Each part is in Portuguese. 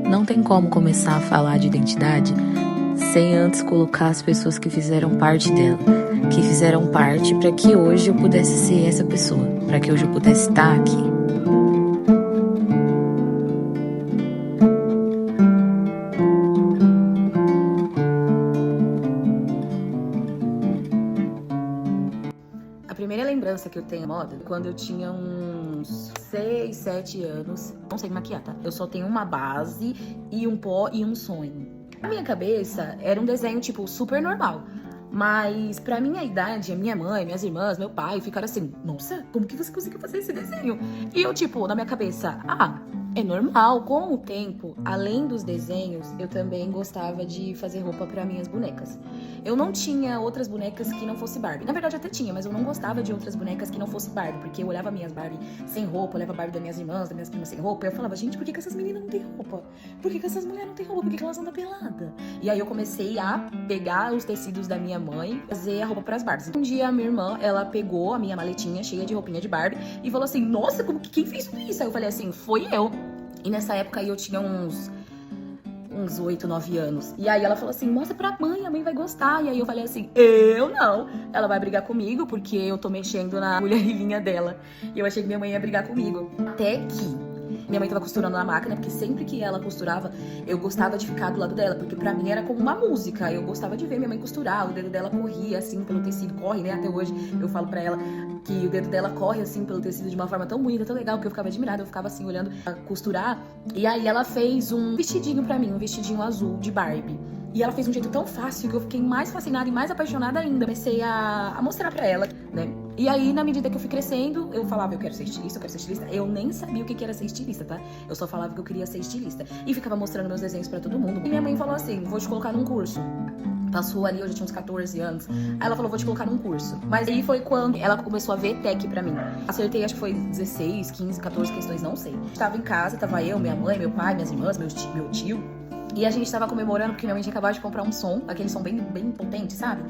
Não tem como começar a falar de identidade sem antes colocar as pessoas que fizeram parte dela, que fizeram parte para que hoje eu pudesse ser essa pessoa, para que hoje eu pudesse estar aqui. A primeira lembrança que eu tenho moda, quando eu tinha uns 6, 7 anos, não sei maquiar, tá? Eu só tenho uma base e um pó e um sonho. Na minha cabeça, era um desenho, tipo, super normal. Mas pra minha idade, a minha mãe, minhas irmãs, meu pai ficaram assim, nossa, como que você conseguiu fazer esse desenho? E eu, tipo, na minha cabeça, é normal. Com o tempo, além dos desenhos, eu também gostava de fazer roupa para minhas bonecas. Eu não tinha outras bonecas que não fosse Barbie. Na verdade, até tinha, mas eu não gostava de outras bonecas que não fosse Barbie, porque eu olhava minhas Barbie sem roupa, eu olhava a Barbie das minhas irmãs, das minhas primas sem roupa, e eu falava, gente, por que essas meninas não têm roupa? Por que essas mulheres não têm roupa? Por que elas andam pelada? E aí eu comecei a pegar os tecidos da minha mãe e fazer a roupa pras Barbies. Um dia, a minha irmã, ela pegou a minha maletinha cheia de roupinha de Barbie e falou assim, nossa, quem fez tudo isso? Aí eu falei assim, foi eu. E nessa época aí eu tinha uns 8, 9 anos. E aí ela falou assim, mostra pra mãe, a mãe vai gostar. E aí eu falei assim, eu não. Ela vai brigar comigo porque eu tô mexendo na mulherzinha dela. E eu achei que minha mãe ia brigar comigo. Até que minha mãe tava costurando na máquina, porque sempre que ela costurava, eu gostava de ficar do lado dela, porque pra mim era como uma música. Eu gostava de ver minha mãe costurar, o dedo dela corria assim pelo tecido, corre, né? Até hoje eu falo pra ela que o dedo dela corre assim pelo tecido de uma forma tão bonita, tão legal, que eu ficava admirada, eu ficava assim olhando a costurar. E aí ela fez um vestidinho pra mim, um vestidinho azul de Barbie. E ela fez de um jeito tão fácil que eu fiquei mais fascinada e mais apaixonada ainda. Comecei a mostrar pra ela, né? E aí, na medida que eu fui crescendo, eu falava, eu quero ser estilista, eu quero ser estilista. Eu nem sabia o que era ser estilista, tá? Eu só falava que eu queria ser estilista. E ficava mostrando meus desenhos pra todo mundo. E minha mãe falou assim, vou te colocar num curso. Passou ali, eu já tinha uns 14 anos. Aí ela falou, vou te colocar num curso. Mas aí foi quando ela começou a ver tech pra mim. Acertei, acho que foi 16, 15, 14 questões, não sei. Tava em casa, tava eu, minha mãe, meu pai, minhas irmãs, meu tio. E a gente tava comemorando porque minha mãe tinha acabado de comprar um som, aquele som bem potente, sabe?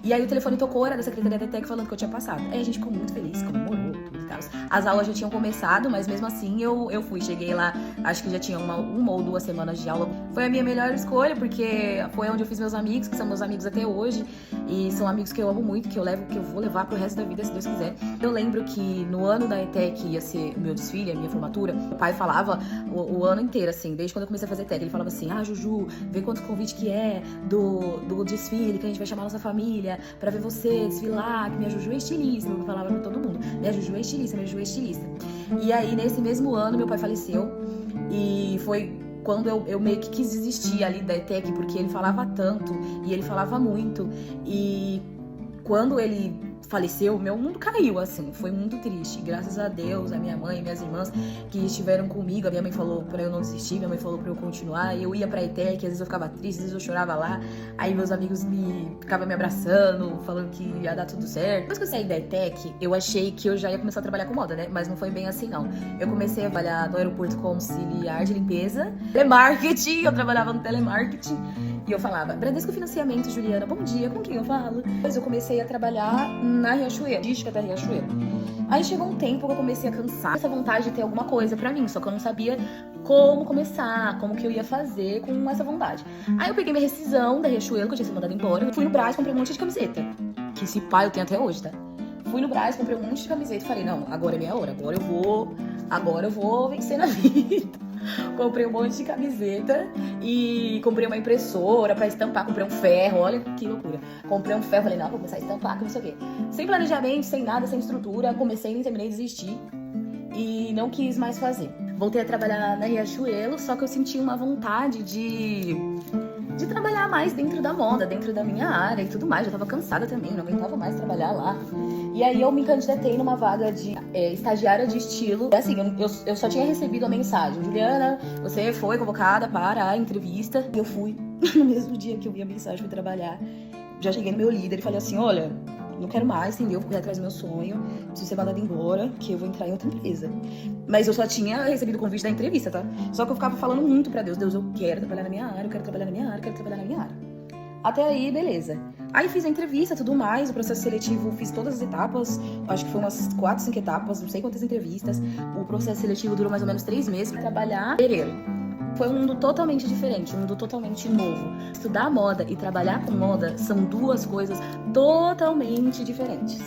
E aí o telefone tocou, era da secretaria da ETEC falando que eu tinha passado. Aí a gente ficou muito feliz, comemorou tudo e tal. As aulas já tinham começado, mas mesmo assim eu fui. Cheguei lá, acho que já tinha uma ou 2 semanas de aula. Foi a minha melhor escolha, porque foi onde eu fiz meus amigos, que são meus amigos até hoje. E são amigos que eu amo muito, que eu vou levar pro resto da vida, se Deus quiser. Eu lembro que no ano da ETEC ia ser o meu desfile, a minha formatura. Meu pai falava o ano inteiro, assim, desde quando eu comecei a fazer ETEC. Ele falava assim, Juju, vê quanto convite que é do desfile, que a gente vai chamar nossa família pra ver você desfilar, que minha Juju é estilista. Eu falava pra todo mundo, minha Juju é estilista, minha Juju é estilista. E aí, nesse mesmo ano, meu pai faleceu. E foi quando eu meio que quis desistir ali da ETEC, porque ele falava tanto e ele falava muito. E quando ele faleceu, meu mundo caiu, assim, foi muito triste. Graças a Deus, a minha mãe e minhas irmãs que estiveram comigo, a minha mãe falou pra eu não desistir, minha mãe falou pra eu continuar, eu ia pra ETEC, às vezes eu ficava triste, às vezes eu chorava lá, aí meus amigos ficavam me abraçando, falando que ia dar tudo certo. Depois que eu saí da ETEC, eu achei que eu já ia começar a trabalhar com moda, né, mas não foi bem assim, não. Eu comecei a trabalhar no aeroporto como auxiliar de limpeza, telemarketing, eu trabalhava no telemarketing, e eu falava, Bradesco Financiamento, Juliana, bom dia, com quem eu falo? Depois eu comecei a trabalhar na Riachuelo, logística da Riachuelo. Aí chegou um tempo que eu comecei a cansar essa vontade de ter alguma coisa pra mim, só que eu não sabia como começar, como que eu ia fazer com essa vontade. Aí eu peguei minha rescisão da Riachuelo, que eu tinha sido mandada embora, fui no Brás, comprei um monte de camiseta, que esse pai eu tenho até hoje, tá? Fui no Brás, comprei um monte de camiseta e falei, não, agora é minha hora, agora eu vou vencer na vida. Comprei um monte de camiseta e comprei uma impressora pra estampar, comprei um ferro, olha que loucura. Comprei um ferro, falei, não, vou começar a estampar, que não sei o quê. Sem planejamento, sem nada, sem estrutura, comecei, nem terminei, desisti e não quis mais fazer. Voltei a trabalhar na Riachuelo, só que eu senti uma vontade de trabalhar mais dentro da moda, dentro da minha área e tudo mais. Já tava cansada também, não aguentava mais trabalhar lá. E aí eu me candidatei numa vaga de estagiária de estilo. Assim, eu só tinha recebido a mensagem, Juliana, você foi convocada para a entrevista. E eu fui, no mesmo dia que eu vi a mensagem, fui trabalhar. Já cheguei no meu líder e falei assim, olha, não quero mais, entendeu? Vou correr atrás do meu sonho, preciso ser mandada embora, que eu vou entrar em outra empresa. Mas eu só tinha recebido o convite da entrevista, tá? Só que eu ficava falando muito pra Deus, eu quero trabalhar na minha área, eu quero trabalhar na minha área, eu quero trabalhar na minha área. Até aí, beleza. Aí fiz a entrevista, tudo mais, o processo seletivo, fiz todas as etapas, acho que foi umas 4, 5 etapas, não sei quantas entrevistas. O processo seletivo durou mais ou menos 3 meses pra trabalhar em fevereiro. Foi um mundo totalmente diferente, um mundo totalmente novo. Estudar moda e trabalhar com moda são duas coisas totalmente diferentes.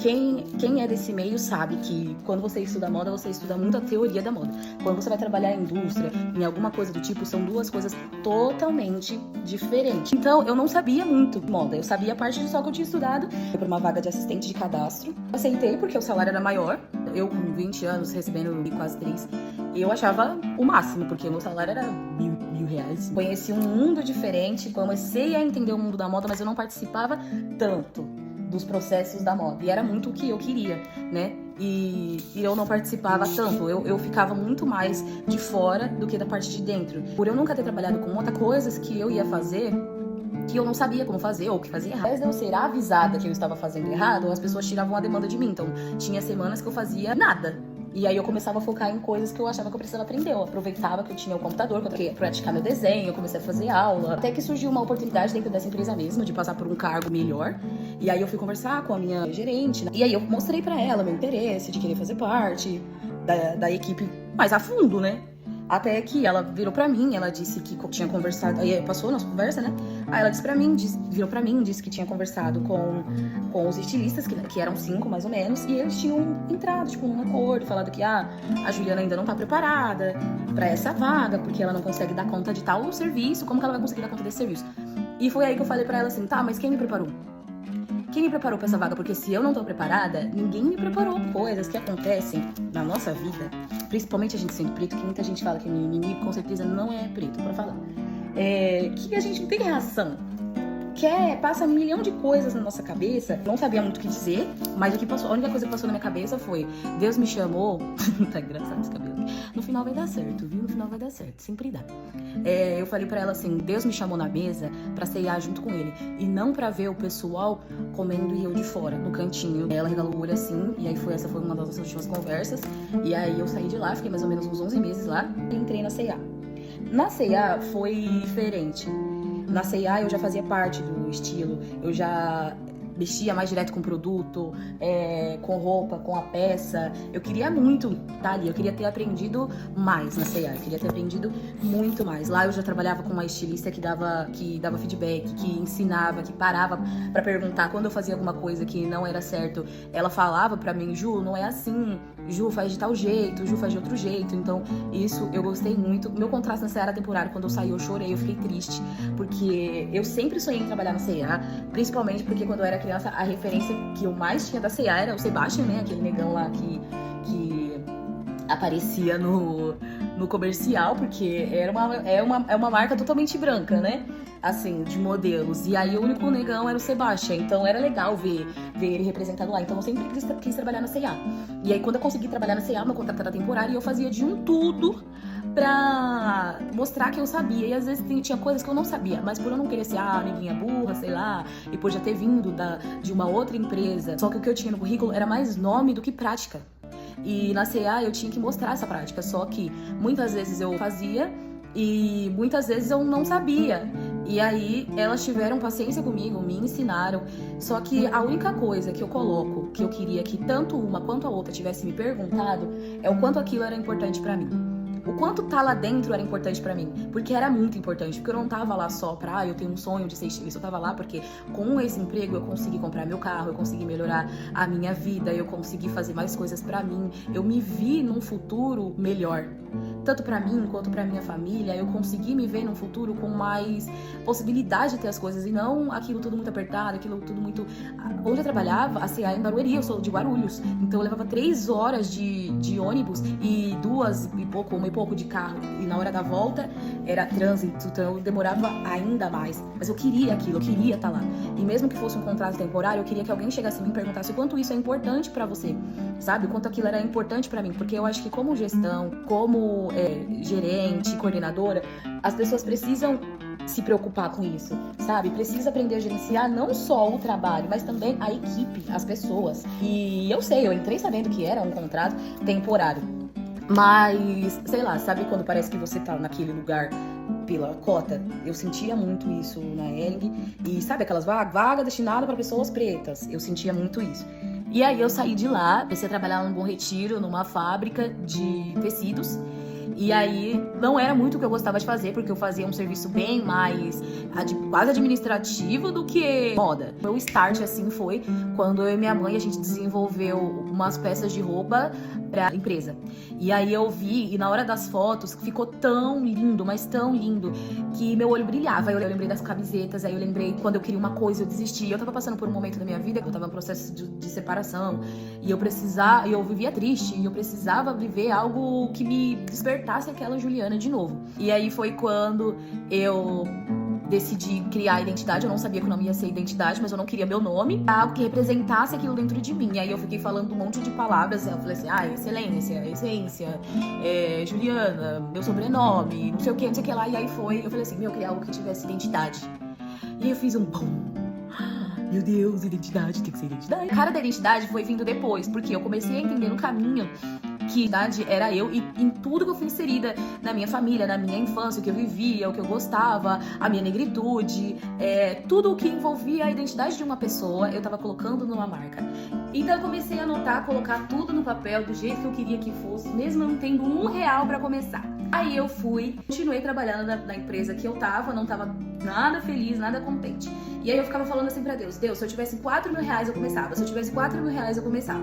Quem é desse meio sabe que quando você estuda moda, você estuda muito a teoria da moda. Quando você vai trabalhar em indústria, em alguma coisa do tipo, são duas coisas totalmente diferentes. Então, eu não sabia muito moda. Eu sabia a parte só que eu tinha estudado. Foi para uma vaga de assistente de cadastro. Aceitei porque o salário era maior. Eu, com 20 anos, recebendo quase 3, eu achava o máximo, porque meu salário era mil reais. Conheci um mundo diferente, comecei a entender o mundo da moda, mas eu não participava tanto dos processos da moda. E era muito o que eu queria, né? E eu não participava tanto. Eu ficava muito mais de fora do que da parte de dentro. Por eu nunca ter trabalhado com muitas coisas que eu ia fazer que eu não sabia como fazer ou que fazia errado. Ao invés de eu ser avisada que eu estava fazendo errado, as pessoas tiravam a demanda de mim. Então, tinha semanas que eu fazia nada. E aí eu começava a focar em coisas que eu achava que eu precisava aprender. Eu aproveitava que eu tinha o computador, que eu ia praticar meu desenho, eu comecei a fazer aula. Até que surgiu uma oportunidade dentro dessa empresa mesmo, de passar por um cargo melhor. E aí eu fui conversar com a minha gerente, né? E aí eu mostrei pra ela meu interesse de querer fazer parte da equipe mais a fundo, né? Até que ela virou pra mim, ela disse que tinha conversado, aí passou a nossa conversa, né? Aí ela disse pra mim, virou pra mim, disse que tinha conversado com os estilistas, que eram 5 mais ou menos, e eles tinham entrado, tipo, num acordo, falado que a Juliana ainda não tá preparada pra essa vaga, porque ela não consegue dar conta de tal serviço, como que ela vai conseguir dar conta desse serviço? E foi aí que eu falei pra ela assim, tá, mas quem me preparou? Quem me preparou pra essa vaga? Porque se eu não tô preparada, ninguém me preparou. Coisas que acontecem na nossa vida, principalmente a gente sendo preto, que muita gente fala que é mimimi, com certeza não é preto pra falar. Que a gente não tem reação. Passa 1 milhão de coisas na nossa cabeça. Não sabia muito o que dizer, mas a única coisa que passou na minha cabeça foi: Deus me chamou. Tá engraçado esse cabelo. No final vai dar certo, viu? No final vai dar certo, sempre dá. Eu falei pra ela assim: Deus me chamou na mesa pra ceiar junto com ele, e não pra ver o pessoal comendo e eu de fora, no cantinho. Ela regalou o olho assim, e aí essa foi uma das nossas últimas conversas. E aí eu saí de lá, fiquei mais ou menos uns 11 meses lá, e entrei na C&A. Na C&A foi diferente. Na C&A eu já fazia parte do estilo, eu já mexia mais direto com produto, com roupa, com a peça. Eu queria muito estar ali, eu queria ter aprendido mais na C&A, eu queria ter aprendido muito mais. Lá eu já trabalhava com uma estilista que dava feedback, que ensinava, que parava pra perguntar. Quando eu fazia alguma coisa que não era certo, ela falava pra mim: Ju, não é assim, Ju, faz de tal jeito, Ju, faz de outro jeito. Então, isso eu gostei muito. Meu contrato na C&A era temporário. Quando eu saí, eu chorei, eu fiquei triste, porque eu sempre sonhei em trabalhar na C&A, principalmente porque quando eu era criança, a referência que eu mais tinha da C&A era o Sebastian, né? Aquele negão lá que aparecia no comercial, porque é uma marca totalmente branca, né? Assim, de modelos. E aí o único negão era o Sebastian. Então era legal ver ele representado lá. Então eu sempre quis trabalhar na C&A. E aí quando eu consegui trabalhar na C&A, meu contrato era temporário, e eu fazia de um tudo pra mostrar que eu sabia. E às vezes tinha coisas que eu não sabia, mas por eu não querer ser amiguinha burra, sei lá, e por já ter vindo de uma outra empresa, só que o que eu tinha no currículo era mais nome do que prática. E na C&A eu tinha que mostrar essa prática, só que muitas vezes eu fazia e muitas vezes eu não sabia. E aí elas tiveram paciência comigo, me ensinaram. Só que a única coisa que eu coloco, que eu queria que tanto uma quanto a outra tivesse me perguntado, é o quanto aquilo era importante pra mim. O quanto tá lá dentro era importante pra mim, porque era muito importante, porque eu não tava lá só pra, eu tenho um sonho de ser estilista, eu tava lá porque com esse emprego eu consegui comprar meu carro, eu consegui melhorar a minha vida, eu consegui fazer mais coisas pra mim, eu me vi num futuro melhor, tanto pra mim quanto pra minha família. Eu consegui me ver num futuro com mais possibilidade de ter as coisas e não aquilo tudo muito apertado, aquilo tudo muito... Onde eu trabalhava, a C&A em Barueri, eu sou de Guarulhos, então eu levava 3 horas de ônibus e 2 e pouco de carro, e na hora da volta era trânsito, então eu demorava ainda mais, mas eu queria aquilo, eu queria estar lá. E mesmo que fosse um contrato temporário, eu queria que alguém chegasse em mim e perguntasse o quanto isso é importante pra você, sabe? O quanto aquilo era importante pra mim, porque eu acho que como gestão, como gerente, coordenadora, as pessoas precisam se preocupar com isso, sabe? Precisa aprender a gerenciar não só o trabalho, mas também a equipe, as pessoas. E eu sei, eu entrei sabendo que era um contrato temporário, mas, sei lá, sabe quando parece que você tá naquele lugar pela cota? Eu sentia muito isso na Hering. E sabe aquelas vagas destinadas para pessoas pretas? Eu sentia muito isso. E aí eu saí de lá, comecei a trabalhar num Bom Retiro, numa fábrica de tecidos. E aí, não era muito o que eu gostava de fazer, porque eu fazia um serviço bem mais quase administrativo do que moda. Meu start, assim, foi quando eu e minha mãe, a gente desenvolveu umas peças de roupa pra empresa. E aí eu vi, e na hora das fotos, ficou tão lindo, mas tão lindo, que meu olho brilhava. Eu lembrei das camisetas, aí eu lembrei quando eu queria uma coisa, eu desisti. Eu tava passando por um momento da minha vida que eu tava em processo de separação, e eu vivia triste, e eu precisava viver algo que me despertasse aquela Juliana de novo. E aí foi quando eu decidi criar a identidade. Eu não sabia que o nome ia ser identidade, mas eu não queria meu nome, algo que representasse aquilo dentro de mim. E aí eu fiquei falando um monte de palavras. Eu falei assim, excelência, essência, Juliana, meu sobrenome, não sei o que, não sei o que lá. E aí eu falei assim, eu queria algo que tivesse identidade. E aí eu fiz um bom. Meu Deus, identidade, tem que ser identidade. A cara da identidade foi vindo depois, porque eu comecei a entender no caminho que a identidade era eu, e em tudo que eu fui inserida na minha família, na minha infância, o que eu vivia, o que eu gostava, a minha negritude, tudo o que envolvia a identidade de uma pessoa, eu tava colocando numa marca. Então eu comecei a anotar, colocar tudo no papel do jeito que eu queria que fosse, mesmo não tendo R$1 pra começar. Aí eu continuei trabalhando na empresa que eu tava, não tava nada feliz, nada contente. E aí eu ficava falando assim pra Deus, se eu tivesse R$4.000 eu começava, se eu tivesse R$4.000 eu começava.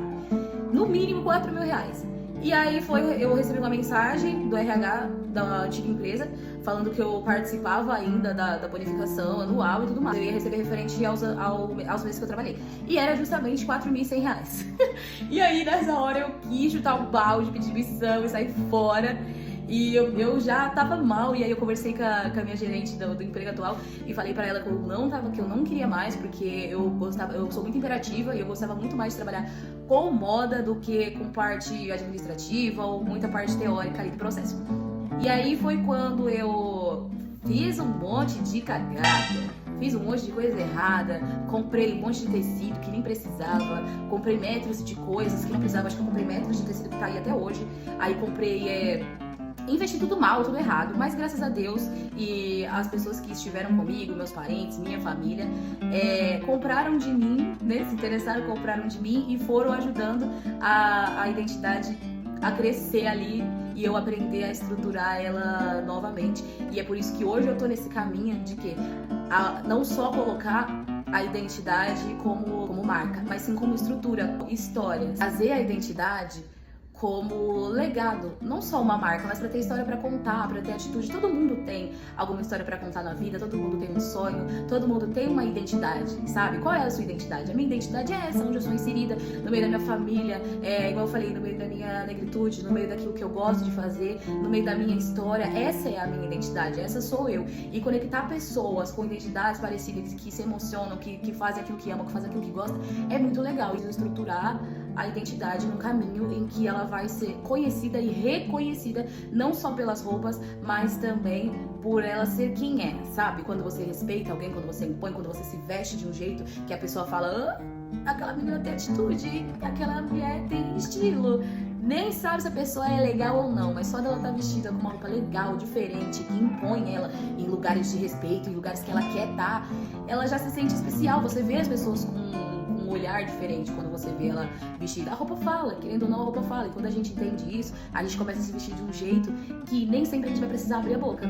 No mínimo R$4.000. E aí eu recebi uma mensagem do RH da antiga empresa, falando que eu participava ainda da bonificação anual e tudo mais. Eu ia receber referente aos meses que eu trabalhei. E era justamente R$4.100. E aí, nessa hora, eu quis chutar o balde, pedir missão e sair fora. E eu já tava mal, e aí eu conversei com a minha gerente do emprego atual e falei pra ela que eu não queria mais, porque eu sou muito imperativa e eu gostava muito mais de trabalhar com moda do que com parte administrativa ou muita parte teórica ali do processo. E aí foi quando eu fiz um monte de cagada. Fiz um monte de coisa errada, comprei um monte de tecido que nem precisava, comprei metros de coisas que não precisava, acho que eu comprei metros de tecido que tá aí até hoje. Aí comprei... investi tudo mal, tudo errado, mas graças a Deus e as pessoas que estiveram comigo, meus parentes, minha família, compraram de mim, né, se interessaram, compraram de mim e foram ajudando a identidade a crescer ali e eu aprender a estruturar ela novamente. E é por isso que hoje eu tô nesse caminho de que não só colocar a identidade como marca, mas sim como estrutura, história. Fazer a identidade como legado, não só uma marca, mas para ter história para contar, para ter atitude. Todo mundo tem alguma história para contar na vida, todo mundo tem um sonho, todo mundo tem uma identidade, sabe? Qual é a sua identidade? A minha identidade é essa, onde eu sou inserida, no meio da minha família, igual eu falei, no meio da minha negritude, no meio daquilo que eu gosto de fazer, no meio da minha história. Essa é a minha identidade, essa sou eu. E conectar pessoas com identidades parecidas, que se emocionam, que fazem aquilo que amam, que fazem aquilo que gostam, é muito legal. E estruturar a identidade no caminho em que ela vai ser conhecida e reconhecida, não só pelas roupas, mas também por ela ser quem é, sabe? Quando você respeita alguém, quando você impõe, quando você se veste de um jeito que a pessoa fala, aquela menina tem atitude, aquela mulher tem estilo. Nem sabe se a pessoa é legal ou não, mas só dela estar vestida com uma roupa legal, diferente, que impõe ela em lugares de respeito, em lugares que ela quer estar, ela já se sente especial. Você vê as pessoas com um olhar diferente quando você vê ela vestida. A roupa fala, querendo ou não, a roupa fala. E quando a gente entende isso, a gente começa a se vestir de um jeito que nem sempre a gente vai precisar abrir a boca.